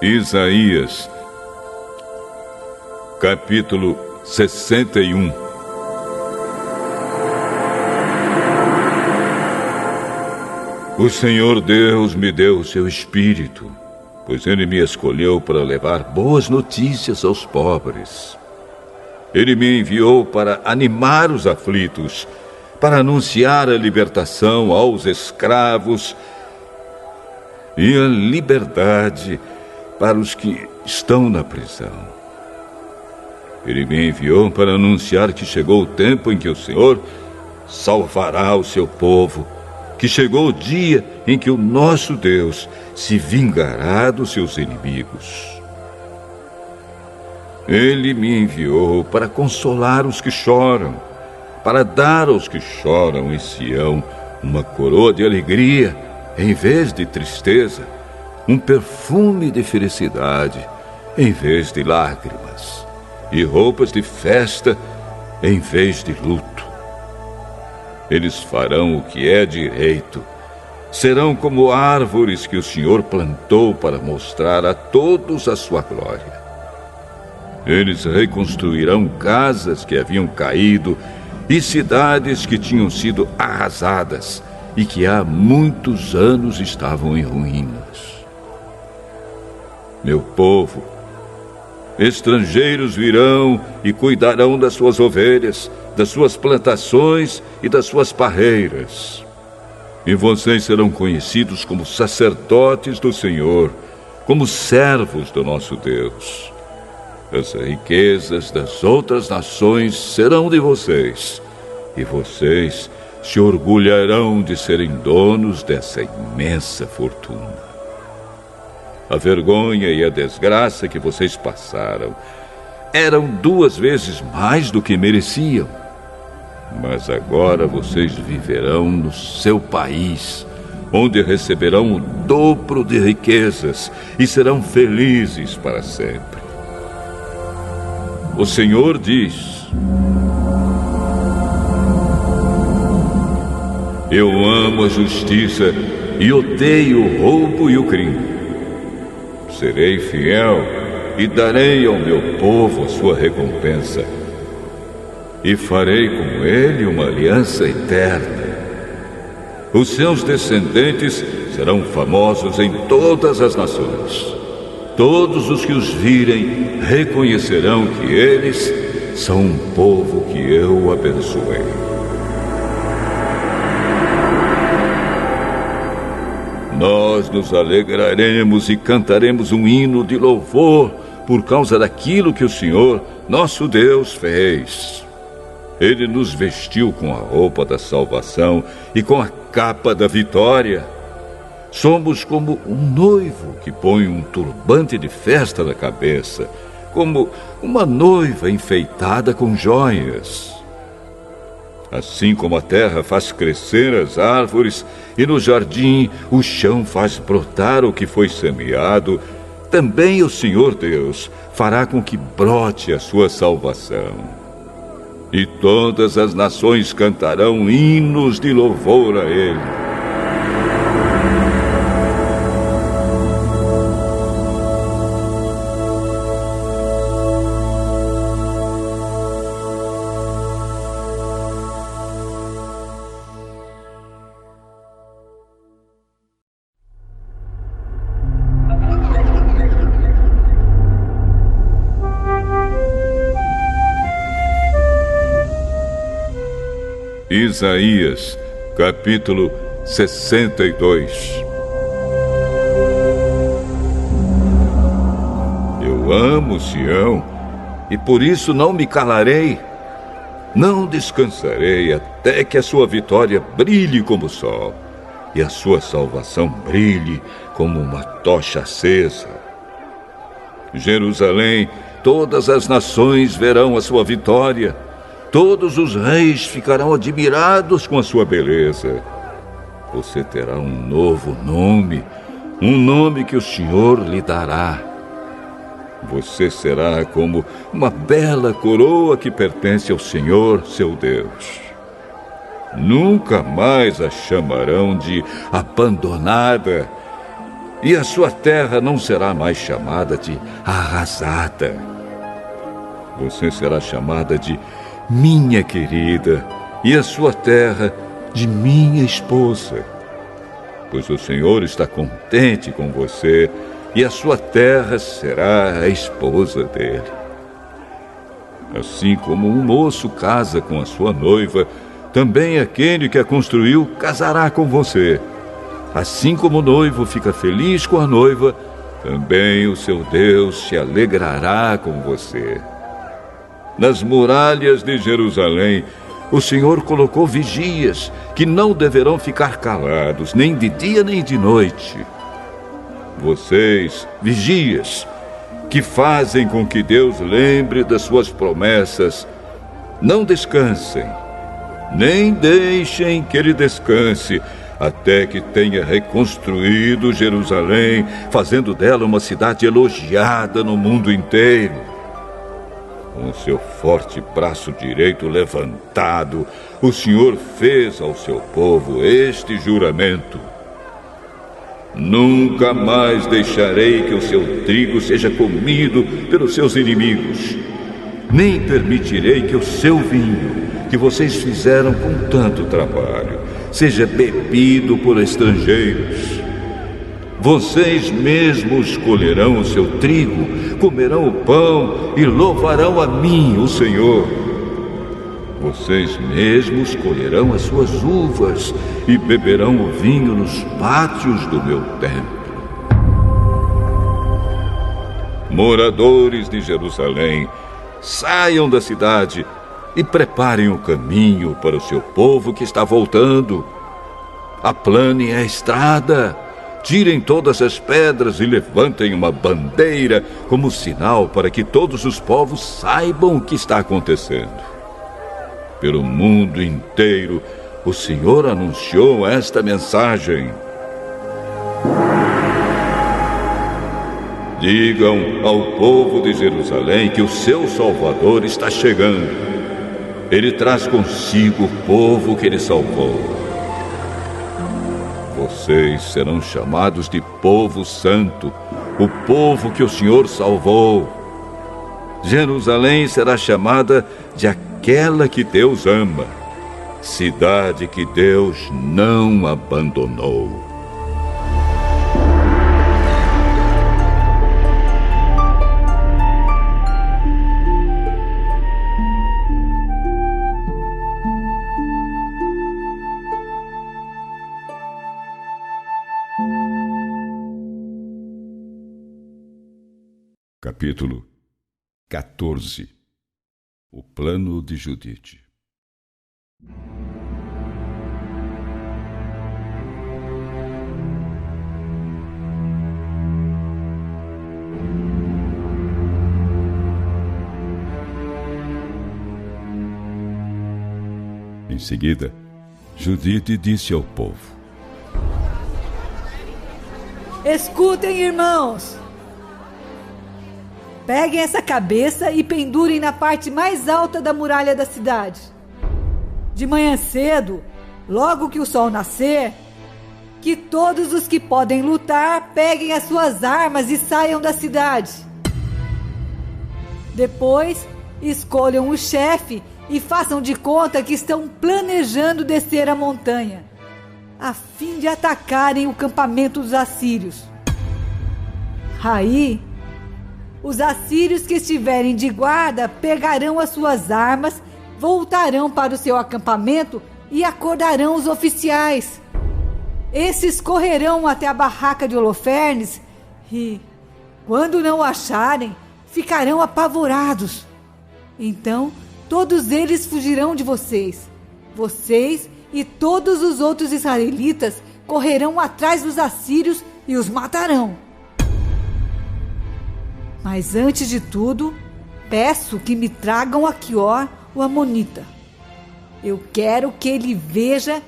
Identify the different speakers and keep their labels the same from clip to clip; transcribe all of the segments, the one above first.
Speaker 1: Isaías, capítulo 61. O Senhor Deus me deu o seu Espírito, pois Ele me escolheu para levar boas notícias aos pobres. Ele me enviou para animar os aflitos, para anunciar a libertação aos escravos e a liberdade para os que estão na prisão. Ele me enviou para anunciar que chegou o tempo em que o Senhor salvará o seu povo, que chegou o dia em que o nosso Deus se vingará dos seus inimigos. Ele me enviou para consolar os que choram, para dar aos que choram em Sião uma coroa de alegria em vez de tristeza, um perfume de felicidade em vez de lágrimas, e roupas de festa em vez de luto. Eles farão o que é direito, serão como árvores que o Senhor plantou para mostrar a todos a sua glória. Eles reconstruirão casas que haviam caído e cidades que tinham sido arrasadas e que há muitos anos estavam em ruínas. Meu povo, estrangeiros virão e cuidarão das suas ovelhas, das suas plantações e das suas parreiras. E vocês serão conhecidos como sacerdotes do Senhor, como servos do nosso Deus. As riquezas das outras nações serão de vocês, e vocês se orgulharão de serem donos dessa imensa fortuna. A vergonha e a desgraça que vocês passaram eram 2 vezes mais do que mereciam. Mas agora vocês viverão no seu país, onde receberão o dobro de riquezas e serão felizes para sempre. O Senhor diz: eu amo a justiça e odeio o roubo e o crime. Serei fiel e darei ao meu povo a sua recompensa. E farei com ele uma aliança eterna. Os seus descendentes serão famosos em todas as nações. Todos os que os virem reconhecerão que eles são um povo que eu abençoei. Nós nos alegraremos e cantaremos um hino de louvor por causa daquilo que o Senhor, nosso Deus, fez. Ele nos vestiu com a roupa da salvação e com a capa da vitória. Somos como um noivo que põe um turbante de festa na cabeça, como uma noiva enfeitada com joias. Assim como a terra faz crescer as árvores e no jardim o chão faz brotar o que foi semeado, também o Senhor Deus fará com que brote a sua salvação. E todas as nações cantarão hinos de louvor a Ele. Isaías, capítulo 62. Eu amo Sião, e por isso não me calarei. Não descansarei até que a sua vitória brilhe como o sol, e a sua salvação brilhe como uma tocha acesa. Jerusalém, todas as nações verão a sua vitória. Todos os reis ficarão admirados com a sua beleza. Você terá um novo nome, um nome que o Senhor lhe dará. Você será como uma bela coroa que pertence ao Senhor, seu Deus. Nunca mais a chamarão de abandonada, e a sua terra não será mais chamada de arrasada. Você será chamada de minha querida, e a sua terra de minha esposa. Pois o Senhor está contente com você, e a sua terra será a esposa dele. Assim como um moço casa com a sua noiva, também aquele que a construiu casará com você. Assim como o noivo fica feliz com a noiva, também o seu Deus se alegrará com você. Nas muralhas de Jerusalém, o Senhor colocou vigias que não deverão ficar calados, nem de dia nem de noite. Vocês, vigias, que fazem com que Deus lembre das suas promessas, não descansem, nem deixem que Ele descanse, até que tenha reconstruído Jerusalém, fazendo dela uma cidade elogiada no mundo inteiro. Com seu forte braço direito levantado, o Senhor fez ao seu povo este juramento: nunca mais deixarei que o seu trigo seja comido pelos seus inimigos, nem permitirei que o seu vinho, que vocês fizeram com tanto trabalho, seja bebido por estrangeiros. Vocês mesmos colherão o seu trigo, comerão o pão e louvarão a mim, o Senhor. Vocês mesmos colherão as suas uvas e beberão o vinho nos pátios do meu templo. Moradores de Jerusalém, saiam da cidade e preparem o caminho para o seu povo que está voltando. Aplanem a estrada. Tirem todas as pedras e levantem uma bandeira como sinal para que todos os povos saibam o que está acontecendo. Pelo mundo inteiro, o Senhor anunciou esta mensagem. Digam ao povo de Jerusalém que o seu Salvador está chegando. Ele traz consigo o povo que ele salvou. Vocês serão chamados de povo santo, o povo que o Senhor salvou. Jerusalém será chamada de aquela que Deus ama, cidade que Deus não abandonou. Capítulo 14. O plano de Judite. Em seguida, Judite disse ao povo:
Speaker 2: Escutem, irmãos! Peguem essa cabeça e pendurem na parte mais alta da muralha da cidade. De manhã cedo, logo que o sol nascer, que todos os que podem lutar peguem as suas armas e saiam da cidade. Depois, escolham o chefe e façam de conta que estão planejando descer a montanha, a fim de atacarem o campamento dos assírios. Aí, os assírios que estiverem de guarda pegarão as suas armas, voltarão para o seu acampamento e acordarão os oficiais. Esses correrão até a barraca de Holofernes e, quando não o acharem, ficarão apavorados. Então, todos eles fugirão de vocês. Vocês e todos os outros israelitas correrão atrás dos assírios e os matarão. Mas antes de tudo, peço que me tragam Aquior, o amonita. Eu quero que ele veja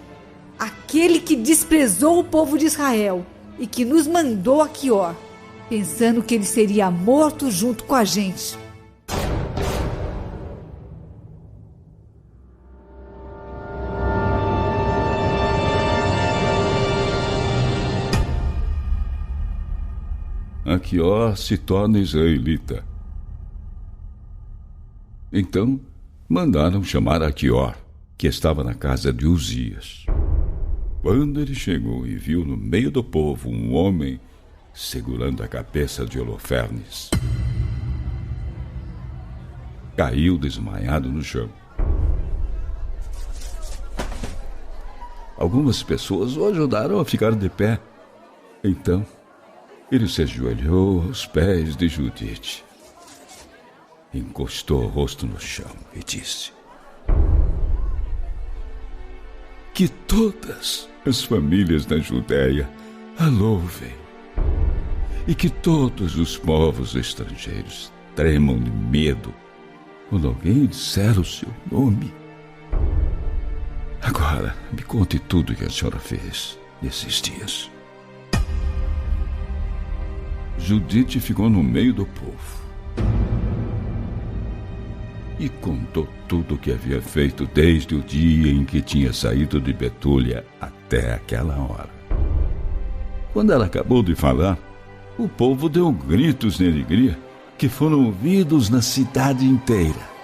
Speaker 2: aquele que desprezou o povo de Israel e que nos mandou Aquior, pensando que ele seria morto junto com a gente.
Speaker 1: Aquior se torna israelita. Então, mandaram chamar Aquior, que estava na casa de Uzias. Quando ele chegou e viu no meio do povo um homem segurando a cabeça de Holofernes, caiu desmaiado no chão. Algumas pessoas o ajudaram a ficar de pé. Então, ele se ajoelhou aos pés de Judite, encostou o rosto no chão e disse: que todas as famílias da Judéia a louvem, e que todos os povos estrangeiros tremam de medo quando alguém disser o seu nome. Agora, me conte tudo o que a senhora fez nesses dias. Judite ficou no meio do povo e contou tudo o que havia feito desde o dia em que tinha saído de Betúlia até aquela hora. Quando ela acabou de falar, o povo deu gritos de alegria que foram ouvidos na cidade inteira.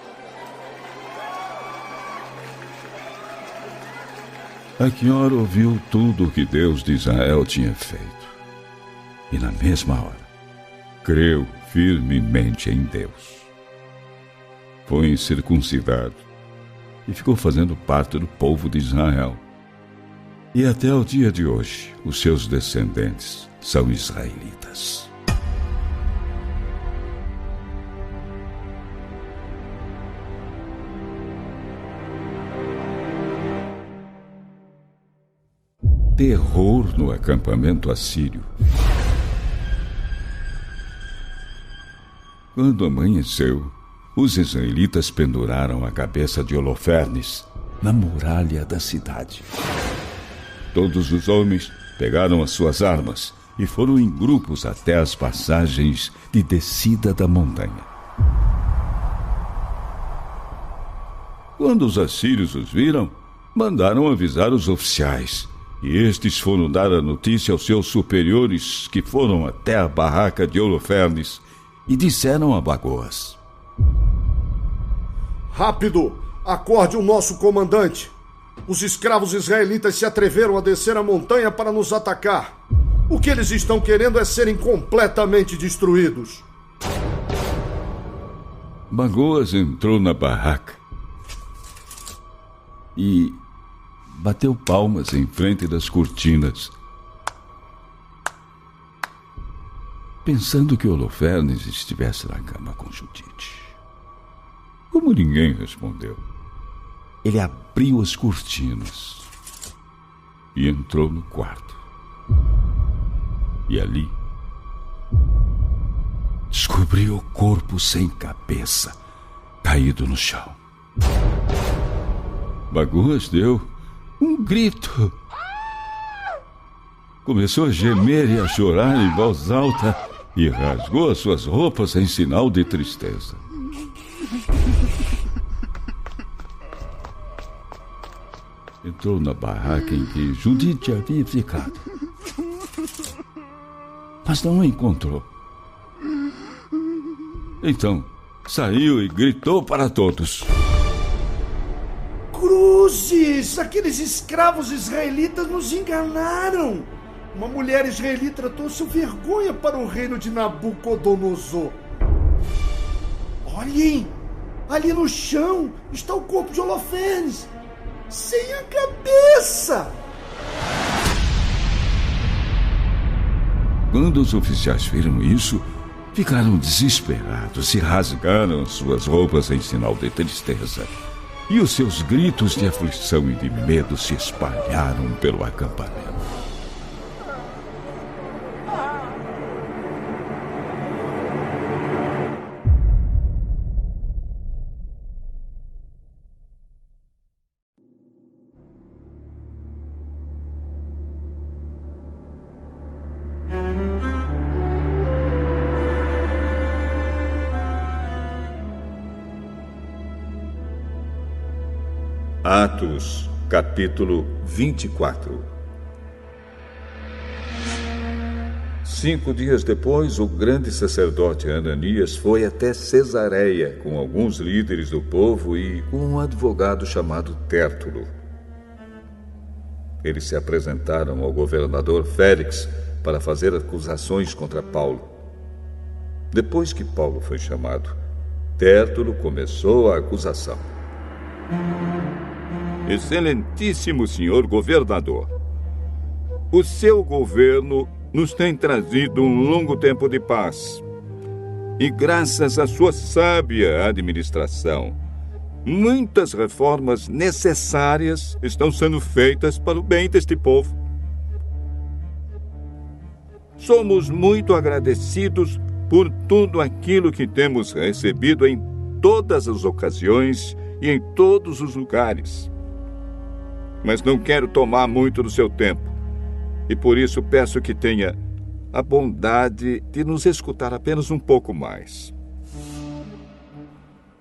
Speaker 1: Aquior ouviu tudo o que Deus de Israel tinha feito e, na mesma hora, creu firmemente em Deus. Foi circuncidado e ficou fazendo parte do povo de Israel. E até o dia de hoje, os seus descendentes são israelitas. Terror no acampamento assírio. Quando amanheceu, os israelitas penduraram a cabeça de Holofernes na muralha da cidade. Todos os homens pegaram as suas armas e foram em grupos até as passagens de descida da montanha. Quando os assírios os viram, mandaram avisar os oficiais, e estes foram dar a notícia aos seus superiores, que foram até a barraca de Holofernes e disseram a Bagoas:
Speaker 3: rápido, acorde o nosso comandante. Os escravos israelitas se atreveram a descer a montanha para nos atacar. O que eles estão querendo é serem completamente destruídos.
Speaker 1: Bagoas entrou na barraca e bateu palmas em frente das cortinas, pensando que Holofernes estivesse na cama com Judite. Como ninguém respondeu, ele abriu as cortinas e entrou no quarto. E ali descobriu o corpo sem cabeça, caído no chão. Bagoas deu um grito. Começou a gemer e a chorar em voz alta e rasgou as suas roupas em sinal de tristeza. Entrou na barraca em que Judite havia ficado, mas não a encontrou. Então saiu e gritou para todos:
Speaker 3: cruzes! Aqueles escravos israelitas nos enganaram! Uma mulher israelita trouxe vergonha para o reino de Nabucodonosor. Olhem! Ali no chão está o corpo de Holofernes, sem a cabeça!
Speaker 1: Quando os oficiais viram isso, ficaram desesperados e rasgaram suas roupas em sinal de tristeza. E os seus gritos de aflição e de medo se espalharam pelo acampamento.
Speaker 4: Atos, capítulo 24.
Speaker 1: 5 dias depois, o grande sacerdote Ananias foi até Cesareia com alguns líderes do povo e com um advogado chamado Tértulo. Eles se apresentaram ao governador Félix para fazer acusações contra Paulo. Depois que Paulo foi chamado, Tértulo começou a acusação.
Speaker 4: Excelentíssimo senhor governador, o seu governo nos tem trazido um longo tempo de paz. E graças à sua sábia administração, muitas reformas necessárias estão sendo feitas para o bem deste povo. Somos muito agradecidos por tudo aquilo que temos recebido em todas as ocasiões e em todos os lugares. Mas não quero tomar muito do seu tempo. E por isso peço que tenha a bondade de nos escutar apenas um pouco mais.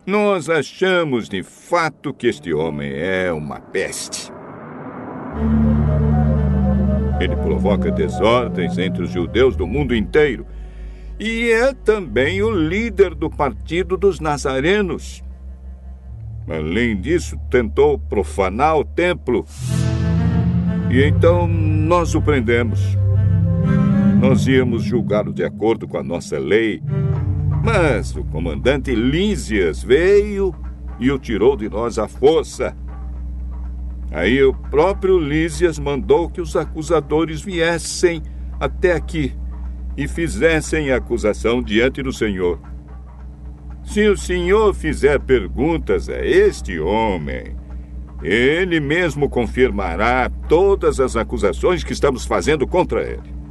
Speaker 4: Nós achamos de fato que este homem é uma peste. Ele provoca desordens entre os judeus do mundo inteiro e é também o líder do partido dos nazarenos. Além disso, tentou profanar o templo. E então nós o prendemos. Nós íamos julgá-lo de acordo com a nossa lei, mas o comandante Lísias veio e o tirou de nós à força. Aí o próprio Lísias mandou que os acusadores viessem até aqui e fizessem a acusação diante do Senhor. Se o Senhor fizer perguntas a este homem, ele mesmo confirmará todas as acusações que estamos fazendo contra ele.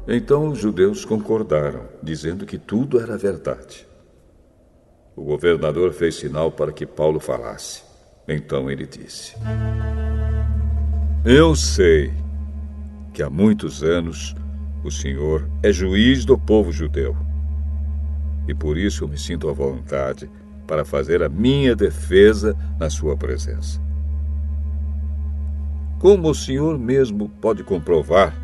Speaker 1: Então os judeus concordaram, dizendo que tudo era verdade. O governador fez sinal para que Paulo falasse. Então ele disse: Eu sei que há muitos anos o Senhor é juiz do povo judeu. E por isso eu me sinto à vontade para fazer a minha defesa na sua presença. Como o Senhor mesmo pode comprovar,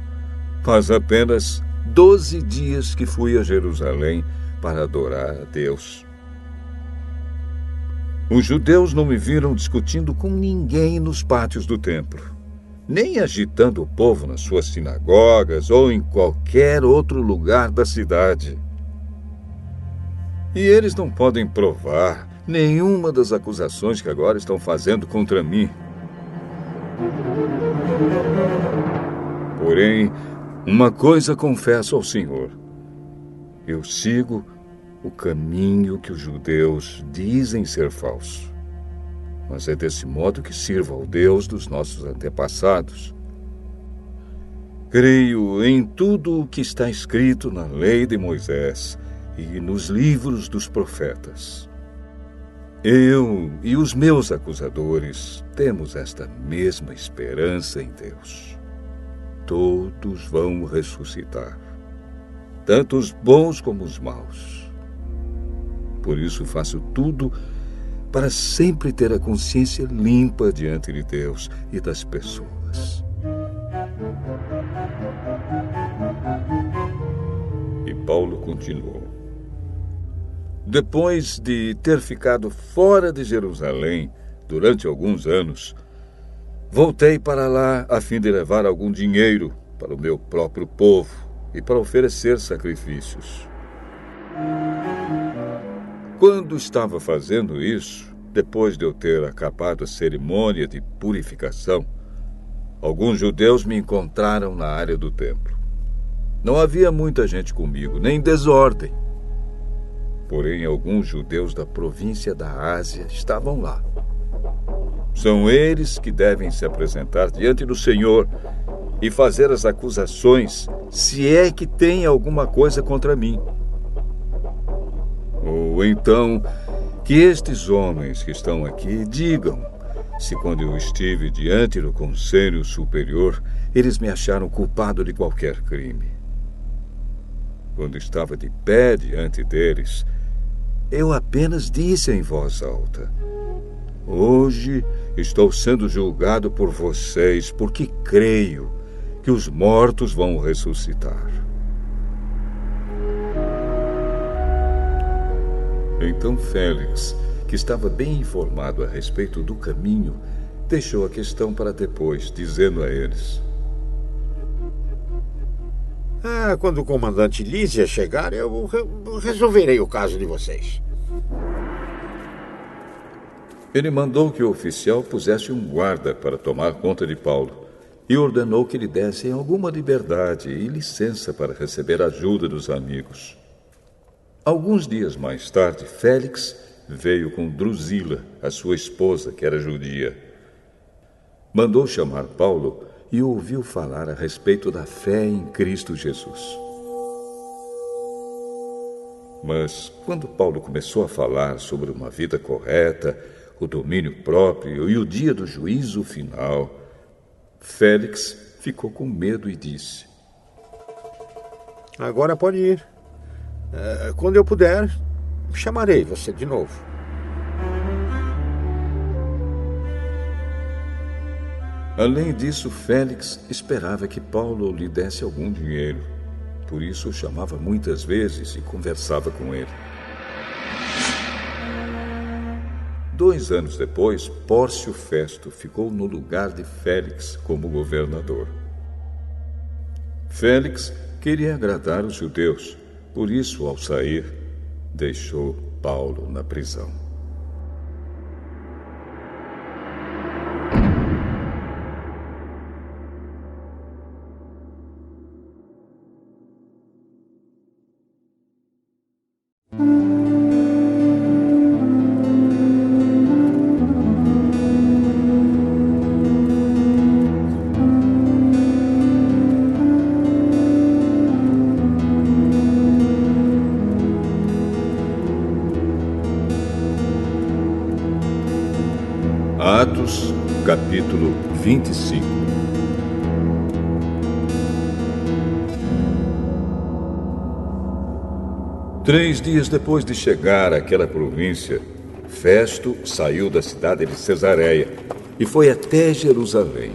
Speaker 1: faz apenas 12 dias que fui a Jerusalém para adorar a Deus. Os judeus não me viram discutindo com ninguém nos pátios do templo, nem agitando o povo nas suas sinagogas ou em qualquer outro lugar da cidade. E eles não podem provar nenhuma das acusações que agora estão fazendo contra mim. Porém, uma coisa confesso ao Senhor: eu sigo o caminho que os judeus dizem ser falso. Mas é desse modo que sirvo ao Deus dos nossos antepassados. Creio em tudo o que está escrito na lei de Moisés e nos livros dos profetas. Eu e os meus acusadores temos esta mesma esperança em Deus. Todos vão ressuscitar, tanto os bons como os maus. Por isso faço tudo para sempre ter a consciência limpa diante de Deus e das pessoas. E Paulo continuou: Depois de ter ficado fora de Jerusalém durante alguns anos, voltei para lá a fim de levar algum dinheiro para o meu próprio povo e para oferecer sacrifícios. Quando estava fazendo isso, depois de eu ter acabado a cerimônia de purificação, alguns judeus me encontraram na área do templo. Não havia muita gente comigo, nem desordem. Porém, alguns judeus da província da Ásia estavam lá. São eles que devem se apresentar diante do Senhor e fazer as acusações, se é que tem alguma coisa contra mim. Ou então, que estes homens que estão aqui digam se quando eu estive diante do Conselho Superior, eles me acharam culpado de qualquer crime. Quando estava de pé diante deles, eu apenas disse em voz alta: Hoje estou sendo julgado por vocês porque creio que os mortos vão ressuscitar. Então Félix, que estava bem informado a respeito do caminho, deixou a questão para depois, dizendo a eles:
Speaker 5: Quando o comandante Lísia chegar, eu resolverei o caso de vocês.
Speaker 1: Ele mandou que o oficial pusesse um guarda para tomar conta de Paulo e ordenou que lhe dessem alguma liberdade e licença para receber ajuda dos amigos. Alguns dias mais tarde, Félix veio com Drusila, a sua esposa, que era judia. Mandou chamar Paulo e ouviu falar a respeito da fé em Cristo Jesus. Mas quando Paulo começou a falar sobre uma vida correta, o domínio próprio e o dia do juízo final, Félix ficou com medo e disse:
Speaker 5: Agora pode ir. Quando eu puder, chamarei você de novo.
Speaker 1: Além disso, Félix esperava que Paulo lhe desse algum dinheiro. Por isso o chamava muitas vezes e conversava com ele. 2 anos depois, Pórcio Festo ficou no lugar de Félix como governador. Félix queria agradar os judeus, por isso, ao sair, deixou Paulo na prisão. Atos, capítulo 25. Três dias depois de chegar àquela província, Festo saiu da cidade de Cesareia e foi até Jerusalém.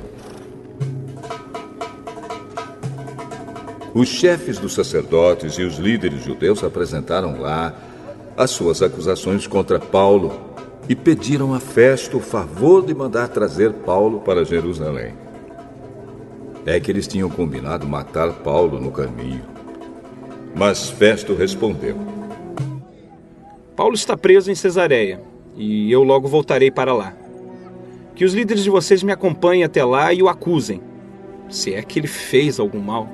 Speaker 1: Os chefes dos sacerdotes e os líderes judeus apresentaram lá as suas acusações contra Paulo e pediram a Festo o favor de mandar trazer Paulo para Jerusalém. É que eles tinham combinado matar Paulo no caminho. Mas Festo respondeu:
Speaker 6: Paulo está preso em Cesareia e eu logo voltarei para lá. Que os líderes de vocês me acompanhem até lá e o acusem, se é que ele fez algum mal.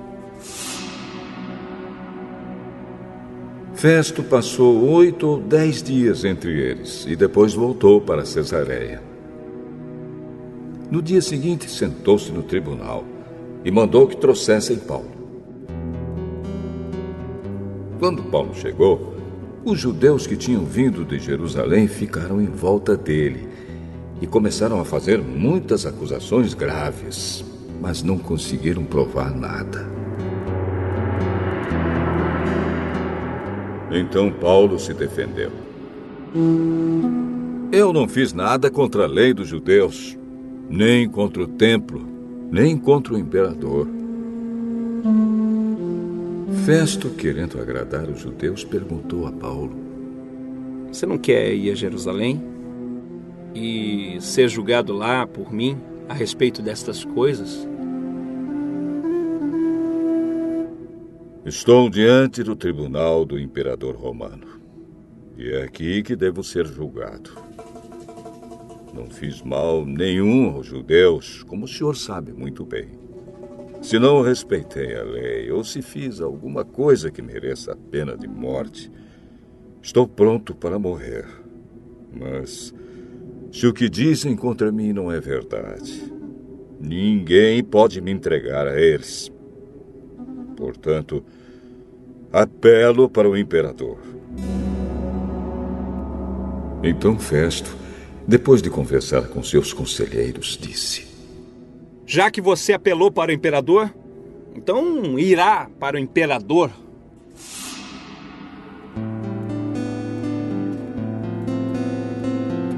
Speaker 1: Festo passou 8 ou 10 dias entre eles e depois voltou para Cesareia. No dia seguinte, sentou-se no tribunal e mandou que trouxessem Paulo. Quando Paulo chegou, os judeus que tinham vindo de Jerusalém ficaram em volta dele e começaram a fazer muitas acusações graves, mas não conseguiram provar nada. Então Paulo se defendeu: Eu não fiz nada contra a lei dos judeus, nem contra o templo, nem contra o imperador. Festo, querendo agradar os judeus, perguntou a Paulo:
Speaker 6: Você não quer ir a Jerusalém e ser julgado lá por mim a respeito destas coisas?
Speaker 1: Estou diante do tribunal do imperador romano, e é aqui que devo ser julgado. Não fiz mal nenhum aos judeus, como o senhor sabe muito bem. Se não respeitei a lei, ou se fiz alguma coisa que mereça a pena de morte, estou pronto para morrer. Mas, se o que dizem contra mim não é verdade, ninguém pode me entregar a eles. Portanto, apelo para o imperador. Então Festo, depois de conversar com seus conselheiros, disse:
Speaker 6: Já que você apelou para o imperador, então irá para o imperador.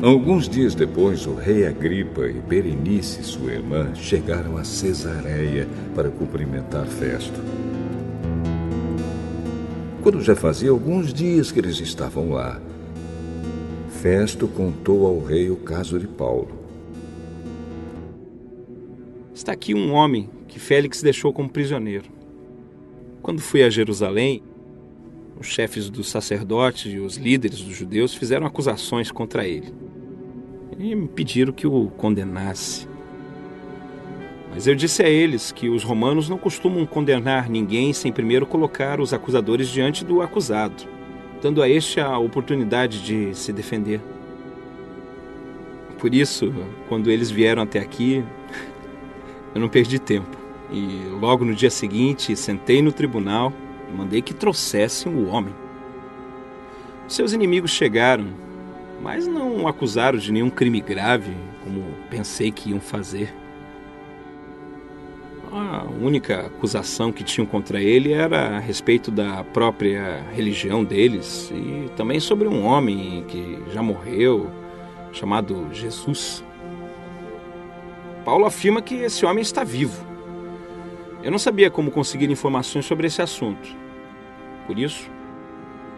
Speaker 1: Alguns dias depois, o rei Agripa e Berenice, sua irmã, chegaram a Cesareia para cumprimentar Festo. Quando já fazia alguns dias que eles estavam lá, Festo contou ao rei o caso de Paulo.
Speaker 6: Está aqui um homem que Félix deixou como prisioneiro. Quando fui a Jerusalém, os chefes dos sacerdotes e os líderes dos judeus fizeram acusações contra ele. E me pediram que o condenasse. Mas eu disse a eles que os romanos não costumam condenar ninguém sem primeiro colocar os acusadores diante do acusado, dando a este a oportunidade de se defender. Por isso, quando eles vieram até aqui, eu não perdi tempo. E logo no dia seguinte, sentei no tribunal e mandei que trouxessem o homem. Seus inimigos chegaram, mas não o acusaram de nenhum crime grave, como pensei que iam fazer. A única acusação que tinham contra ele era a respeito da própria religião deles e também sobre um homem que já morreu, chamado Jesus. Paulo afirma que esse homem está vivo. Eu não sabia como conseguir informações sobre esse assunto. Por isso,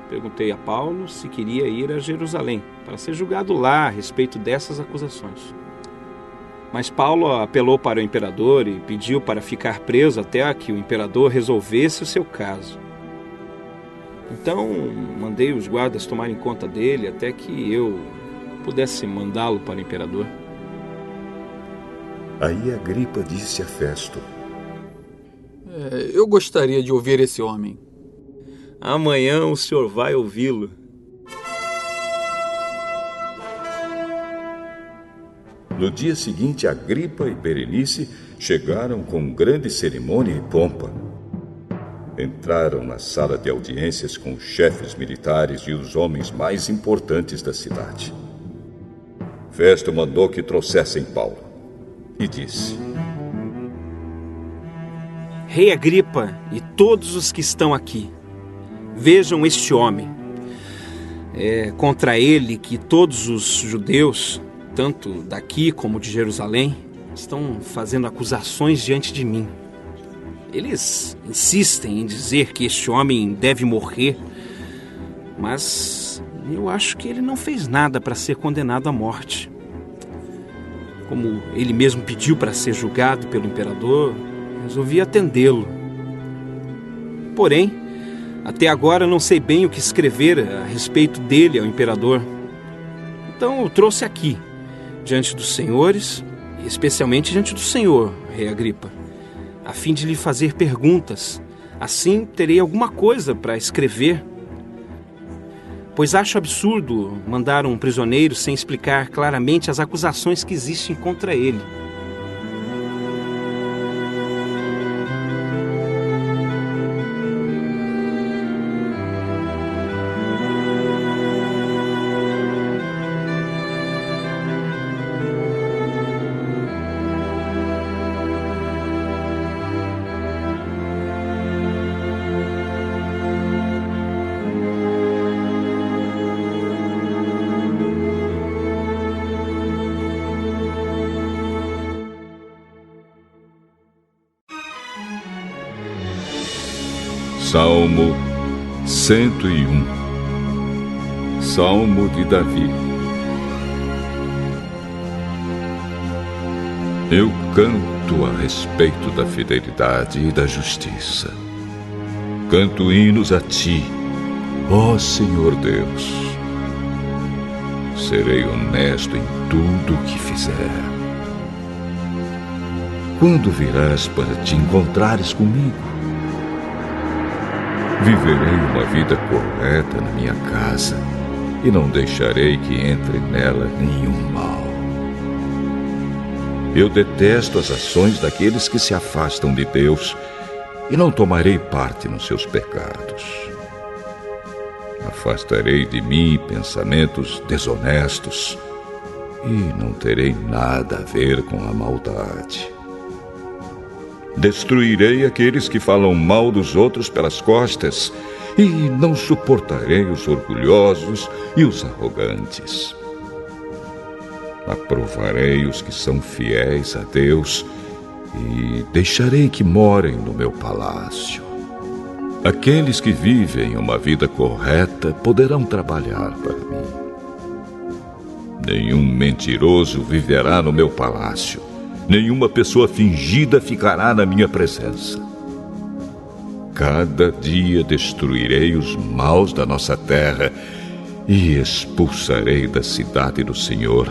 Speaker 6: perguntei a Paulo se queria ir a Jerusalém para ser julgado lá a respeito dessas acusações. Mas Paulo apelou para o imperador e pediu para ficar preso até que o imperador resolvesse o seu caso. Então, mandei os guardas tomarem conta dele até que eu pudesse mandá-lo para o imperador.
Speaker 1: Aí Agripa disse a Festo:
Speaker 7: Eu gostaria de ouvir esse homem.
Speaker 6: Amanhã o senhor vai ouvi-lo.
Speaker 1: No dia seguinte, Agripa e Berenice chegaram com grande cerimônia e pompa. Entraram na sala de audiências com os chefes militares e os homens mais importantes da cidade. Festo mandou que trouxessem Paulo e disse:
Speaker 6: Rei Agripa e todos os que estão aqui, vejam este homem. É contra ele que todos os judeus, tanto daqui como de Jerusalém, estão fazendo acusações diante de mim. Eles insistem em dizer que este homem deve morrer, mas eu acho que ele não fez nada para ser condenado à morte. Como ele mesmo pediu para ser julgado pelo imperador, resolvi atendê-lo. Porém, até agora não sei bem o que escrever a respeito dele ao imperador. Então eu trouxe aqui, diante dos senhores, e especialmente diante do senhor, rei Agripa, a fim de lhe fazer perguntas. Assim terei alguma coisa para escrever. Pois acho absurdo mandar um prisioneiro sem explicar claramente as acusações que existem contra ele.
Speaker 1: Salmo 101. Salmo de Davi. Eu canto a respeito da fidelidade e da justiça. Canto hinos a ti, ó Senhor Deus. Serei honesto em tudo o que fizer. Quando virás para te encontrares comigo? Viverei uma vida correta na minha casa e não deixarei que entre nela nenhum mal. Eu detesto as ações daqueles que se afastam de Deus e não tomarei parte nos seus pecados. Afastarei de mim pensamentos desonestos e não terei nada a ver com a maldade. Destruirei aqueles que falam mal dos outros pelas costas e não suportarei os orgulhosos e os arrogantes. Aprovarei os que são fiéis a Deus e deixarei que morem no meu palácio. Aqueles que vivem uma vida correta poderão trabalhar para mim. Nenhum mentiroso viverá no meu palácio. Nenhuma pessoa fingida ficará na minha presença. Cada dia destruirei os maus da nossa terra e expulsarei da cidade do Senhor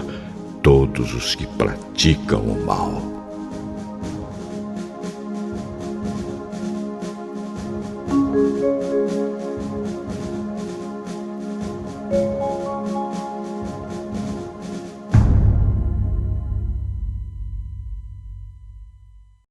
Speaker 1: todos os que praticam o mal.